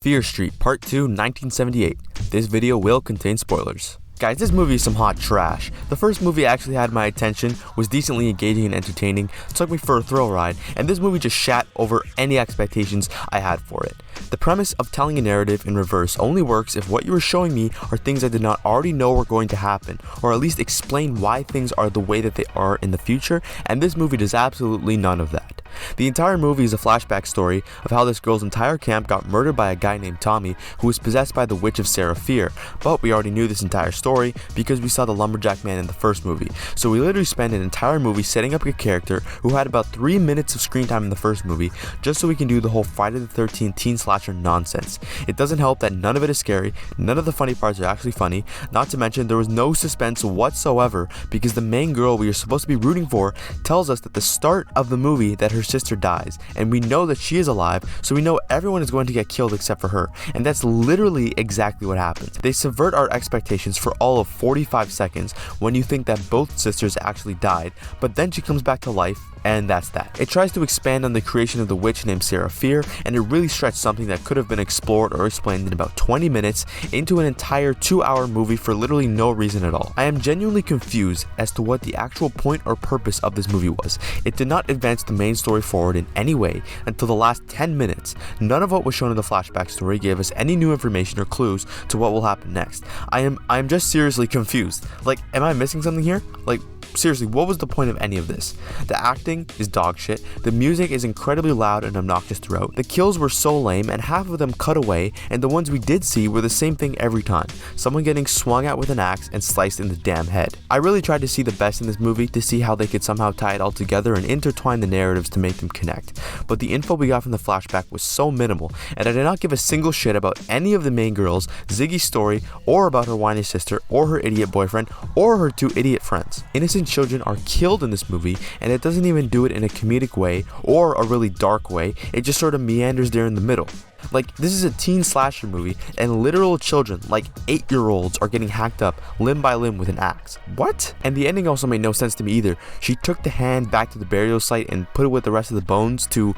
Fear Street Part 2, 1978. This video will contain spoilers. Guys, this movie is some hot trash. The first movie actually had my attention, was decently engaging and entertaining, took me for a thrill ride, and this movie just shat over any expectations I had for it. The premise of telling a narrative in reverse only works if what you are showing me are things I did not already know were going to happen, or at least explain why things are the way that they are in the future, and this movie does absolutely none of that. The entire movie is a flashback story of how this girl's entire camp got murdered by a guy named Tommy who was possessed by the Witch of Sarah Fear, but we already knew this entire story because we saw the Lumberjack Man in the first movie, so we literally spent an entire movie setting up a character who had about 3 minutes of screen time in the first movie just so we can do the whole Friday the 13th teen slasher nonsense. It doesn't help that none of it is scary, none of the funny parts are actually funny, not to mention there was no suspense whatsoever because the main girl we are supposed to be rooting for tells us at the start of the movie that her sister dies, and we know that she is alive, so we know everyone is going to get killed except for her, and that's literally exactly what happens. They subvert our expectations for all of 45 seconds when you think that both sisters actually died, but then she comes back to life, and that's that. It tries to expand on the creation of the witch named Sarah Fear, and it really stretched something that could have been explored or explained in about 20 minutes into an entire 2-hour movie for literally no reason at all. I am genuinely confused as to what the actual point or purpose of this movie was. It did not advance the main story forward in any way until the last 10 minutes. None of what was shown in the flashback story gave us any new information or clues to what will happen next. I am just seriously confused. Like, am I missing something here? Like, seriously, what was the point of any of this? The acting is dog shit, the music is incredibly loud and obnoxious throughout, the kills were so lame and half of them cut away, and the ones we did see were the same thing every time, someone getting swung at with an axe and sliced in the damn head. I really tried to see the best in this movie to see how they could somehow tie it all together and intertwine the narratives to make them connect, but the info we got from the flashback was so minimal, and I did not give a single shit about any of the main girls, Ziggy's story, or about her whiny sister, or her idiot boyfriend, or her 2 idiot friends. Innocent children are killed in this movie, and it doesn't even do it in a comedic way or a really dark way, it just sort of meanders there in the middle. Like, this is a teen slasher movie, and literal children, like 8-year-olds, are getting hacked up limb by limb with an axe. What? And the ending also made no sense to me either. She took the hand back to the burial site and put it with the rest of the bones to,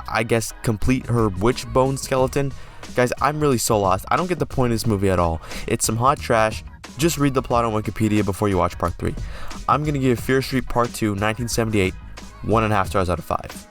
I guess, complete her witch bone skeleton. Guys, I'm really so lost. I don't get the point of this movie at all. It's some hot trash. Just read the plot on Wikipedia before you watch part 3. I'm gonna give Fear Street Part 2, 1978, 1.5 stars out of 5.